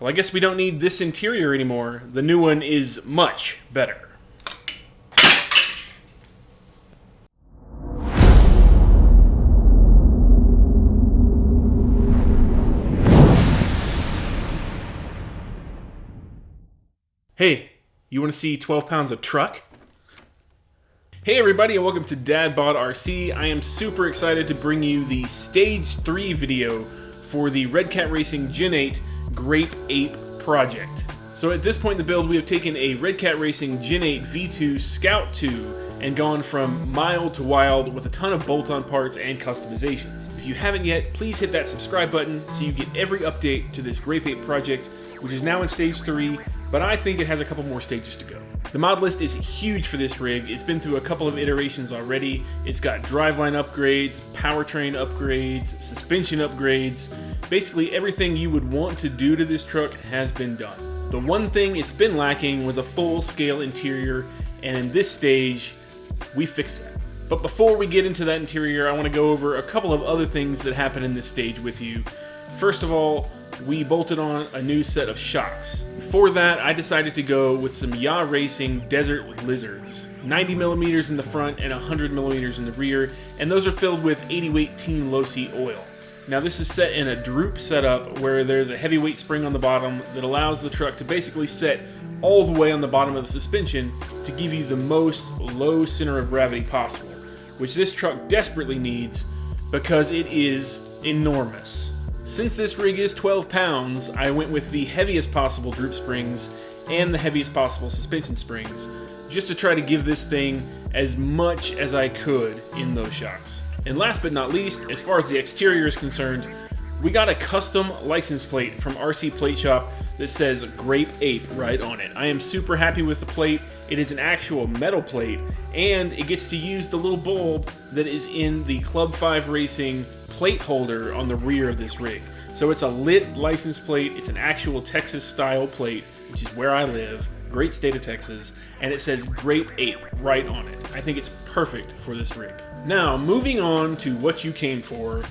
Well, I guess we don't need this interior anymore. The new one is much better. Hey, you want to see 12 pounds of truck? Hey everybody, and welcome to Dad Bod RC. I am super excited to bring you the Stage 3 video for the Redcat Racing Gen 8 Grape Ape project. So at this point in the build, we have taken a Redcat Racing Gen 8 V2 Scout 2 and gone from mild to wild with a ton of bolt-on parts and customizations. If you haven't yet, please hit that subscribe button so you get every update to this Grape Ape project, which is now in Stage 3, but I think it has a couple more stages to go. The mod list is huge for this rig. It's been through a couple of iterations already. It's got driveline upgrades, powertrain upgrades, suspension upgrades. Basically everything you would want to do to this truck has been done. The one thing it's been lacking was a full-scale interior, and in this stage, we fixed that. But before we get into that interior, I want to go over a couple of other things that happen in this stage with you. First of all, we bolted on a new set of shocks. For that, I decided to go with some Yaw Racing Desert with Lizards. 90mm in the front and 100mm in the rear, and those are filled with 80 weight Team Low Seat oil. Now this is set in a droop setup where there's a heavyweight spring on the bottom that allows the truck to basically set all the way on the bottom of the suspension to give you the most low center of gravity possible, which this truck desperately needs because it is enormous. Since this rig is 12 pounds, I went with the heaviest possible droop springs and the heaviest possible suspension springs, just to try to give this thing as much as I could in those shocks. And last but not least, as far as the exterior is concerned, we got a custom license plate from RC Plate Shop that says Grape Ape right on it. I am super happy with the plate. It is an actual metal plate, and it gets to use the little bulb that is in the Club 5 Racing plate holder on the rear of this rig. So it's a lit license plate. It's an actual Texas style plate, which is where I live, great state of Texas, and it says Grape Ape right on it. I think it's perfect for this rig. Now, moving on to what you came for,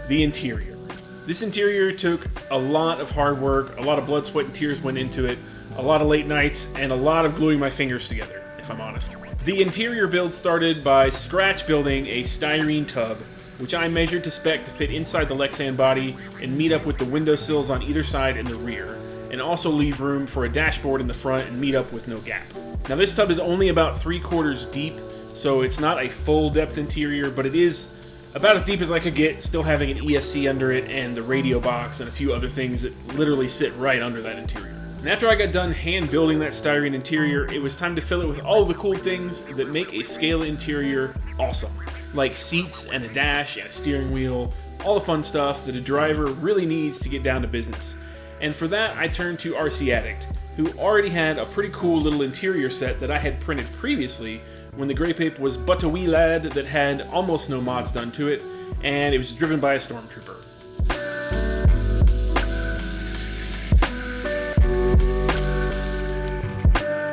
the interior. This interior took a lot of hard work, a lot of blood, sweat, and tears went into it, a lot of late nights, and a lot of gluing my fingers together, if I'm honest. The interior build started by scratch building a styrene tub, which I measured to spec to fit inside the Lexan body and meet up with the window sills on either side and the rear, and also leave room for a dashboard in the front and meet up with no gap. Now this tub is only about 3/4 deep, so it's not a full depth interior, but it is about as deep as I could get, still having an ESC under it and the radio box and a few other things that literally sit right under that interior. And after I got done hand building that styrene interior, it was time to fill it with all the cool things that make a scale interior awesome. Like seats and a dash and a steering wheel, all the fun stuff that a driver really needs to get down to business. And for that, I turned to RC Addict, who already had a pretty cool little interior set that I had printed previously when the Grape Ape was but a wee lad that had almost no mods done to it, and it was driven by a stormtrooper.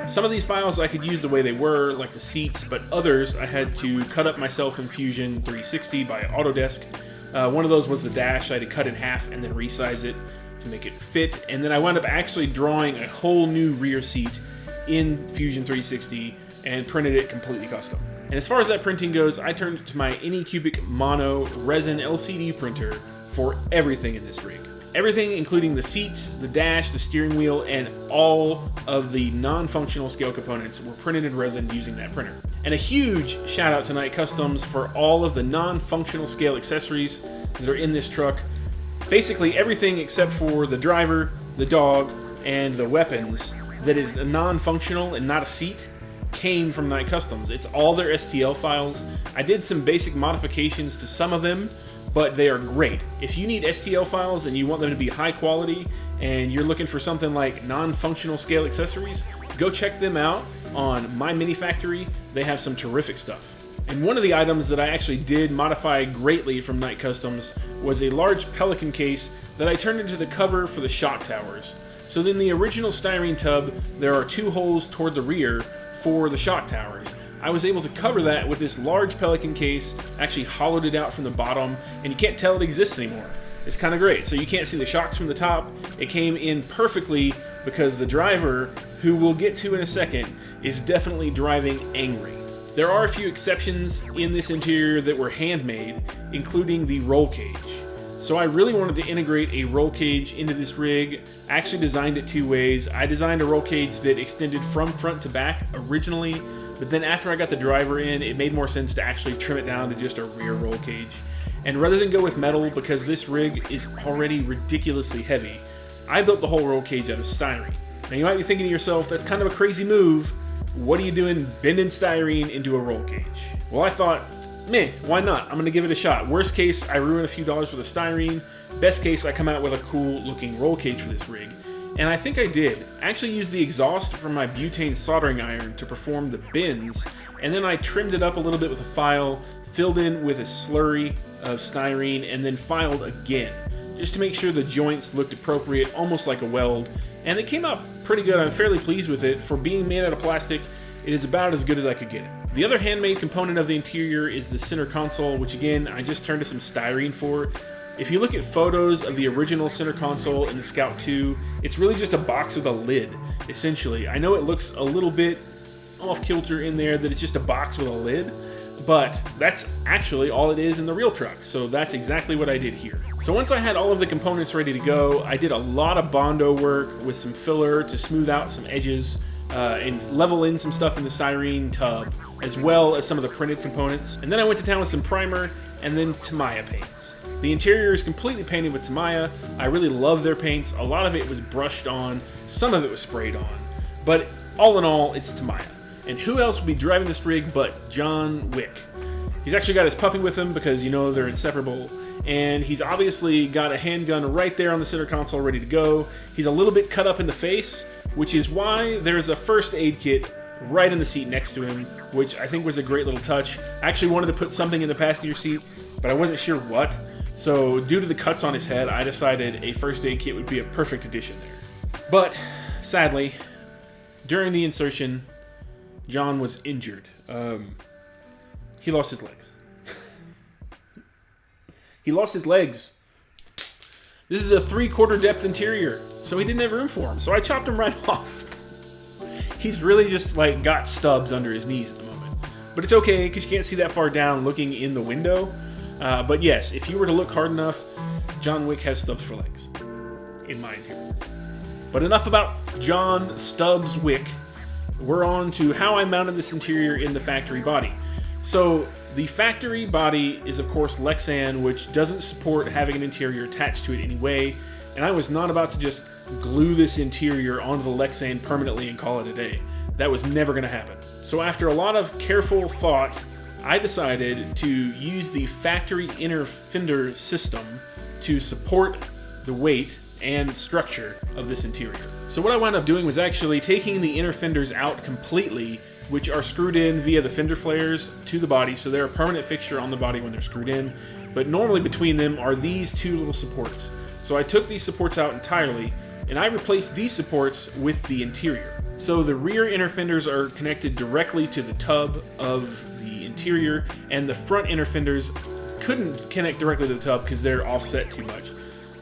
Some of these files I could use the way they were, like the seats, but others I had to cut up myself in Fusion 360 by Autodesk. One of those was the dash. I had to cut in half and then resize it to make it fit, and then I wound up actually drawing a whole new rear seat in Fusion 360 and printed it completely custom. And as far as that printing goes, I turned to my Anycubic Mono resin LCD printer for everything in this rig. Everything including the seats, the dash, the steering wheel, and all of the non-functional scale components were printed in resin using that printer. And a huge shout out to Night Customs for all of the non-functional scale accessories that are in this truck. Basically everything except for the driver, the dog, and the weapons that is non-functional and not a seat came from Night Customs. It's all their STL files. I did some basic modifications to some of them, but they are great. If you need STL files and you want them to be high quality and you're looking for something like non-functional scale accessories, go check them out on My Mini Factory. They have some terrific stuff. And one of the items that I actually did modify greatly from Night Customs was a large Pelican case that I turned into the cover for the shock towers. So in the original styrene tub, there are 2 holes toward the rear for the shock towers. I was able to cover that with this large Pelican case, actually hollowed it out from the bottom, and you can't tell it exists anymore. is kind of great. So you can't see the shocks from the top. It came in perfectly because the driver, who we'll get to in a second, is definitely driving angry. There are a few exceptions in this interior that were handmade, including the roll cage. So I really wanted to integrate a roll cage into this rig. I actually designed it two ways. I designed a roll cage that extended from front to back originally, but then after I got the driver in, it made more sense to actually trim it down to just a rear roll cage. And rather than go with metal, because this rig is already ridiculously heavy, I built the whole roll cage out of styrene. Now you might be thinking to yourself, that's kind of a crazy move. What are you doing bending styrene into a roll cage? Well, I thought, meh, why not? I'm gonna give it a shot. Worst case, I ruin a few dollars with the styrene. Best case, I come out with a cool looking roll cage for this rig. And I think I did. I actually used the exhaust from my butane soldering iron to perform the bends, and then I trimmed it up a little bit with a file, filled in with a slurry of styrene, and then filed again, just to make sure the joints looked appropriate, almost like a weld. And it came out pretty good. I'm fairly pleased with it. For being made out of plastic, it is about as good as I could get it. The other handmade component of the interior is the center console, which again, I just turned to some styrene for. If you look at photos of the original center console in the Scout 2, it's really just a box with a lid, essentially. I know it looks a little bit off-kilter in there that it's just a box with a lid, but that's actually all it is in the real truck, so that's exactly what I did here. So once I had all of the components ready to go, I did a lot of Bondo work with some filler to smooth out some edges and level in some stuff in the styrene tub, as well as some of the printed components. And then I went to town with some primer and then Tamiya paints. The interior is completely painted with Tamiya. I really love their paints. A lot of it was brushed on, some of it was sprayed on, but all in all, it's Tamiya. And who else will be driving this rig but John Wick? He's actually got his puppy with him because, you know, they're inseparable. And he's obviously got a handgun right there on the center console ready to go. He's a little bit cut up in the face, which is why there's a first aid kit right in the seat next to him, which I think was a great little touch. I actually wanted to put something in the passenger seat, but I wasn't sure what. So due to the cuts on his head, I decided a first aid kit would be a perfect addition there. But sadly, during the insertion, John was injured. He lost his legs. He lost his legs. This is a 3/4 depth interior, so he didn't have room for him. So I chopped him right off. He's really just like got stubs under his knees at the moment. But it's okay, because you can't see that far down looking in the window. But yes, if you were to look hard enough, John Wick has stubs for legs in my interior. But enough about John Stubbs Wick. We're on to how I mounted this interior in the factory body. So the factory body is of course Lexan, which doesn't support having an interior attached to it anyway, and I was not about to just glue this interior onto the Lexan permanently and call it a day. That was never going to happen. So after a lot of careful thought, I decided to use the factory inner fender system to support the weight and structure of this interior. So what I wound up doing was actually taking the inner fenders out completely, which are screwed in via the fender flares to the body, so they're a permanent fixture on the body when they're screwed in, but normally between them are these two little supports. So I took these supports out entirely, and I replaced these supports with the interior. So the rear inner fenders are connected directly to the tub of the interior, and the front inner fenders couldn't connect directly to the tub because they're offset too much.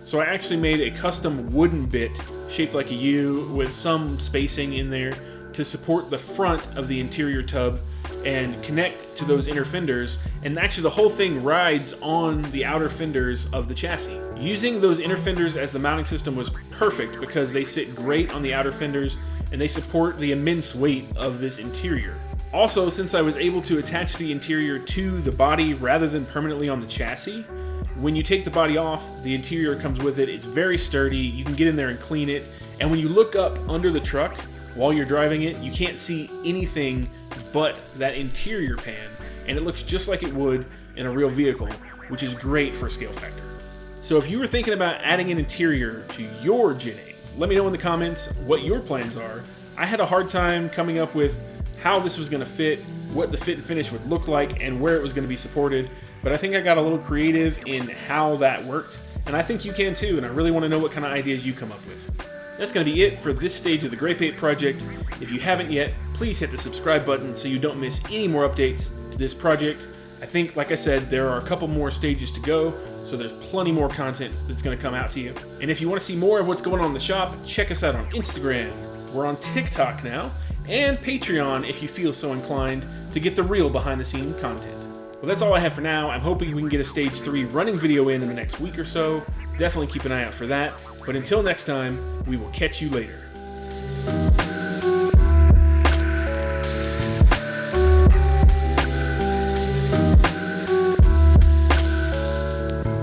So I actually made a custom wooden bit shaped like a U with some spacing in there to support the front of the interior tub and connect to those inner fenders, and actually the whole thing rides on the outer fenders of the chassis. Using those inner fenders as the mounting system was perfect because they sit great on the outer fenders and they support the immense weight of this interior. Also, since I was able to attach the interior to the body rather than permanently on the chassis, when you take the body off, the interior comes with it. It's very sturdy. You can get in there and clean it. And when you look up under the truck while you're driving it, you can't see anything but that interior pan. And it looks just like it would in a real vehicle, which is great for scale factor. So if you were thinking about adding an interior to your Gen 8, let me know in the comments what your plans are. I had a hard time coming up with how this was going to fit, what the fit and finish would look like, and where it was going to be supported. But I think I got a little creative in how that worked, and I think you can too, and I really want to know what kind of ideas you come up with. That's going to be it for this stage of the Gray Paint project. If you haven't yet, please hit the subscribe button so you don't miss any more updates to this project. I think, like I said, there are a couple more stages to go, so there's plenty more content that's going to come out to you. And if you want to see more of what's going on in the shop, check us out on Instagram. We're on TikTok now, and Patreon if you feel so inclined to get the real behind-the-scenes content. Well, that's all I have for now. I'm hoping we can get a Stage 3 running video in the next week or so. Definitely keep an eye out for that. But until next time, we will catch you later.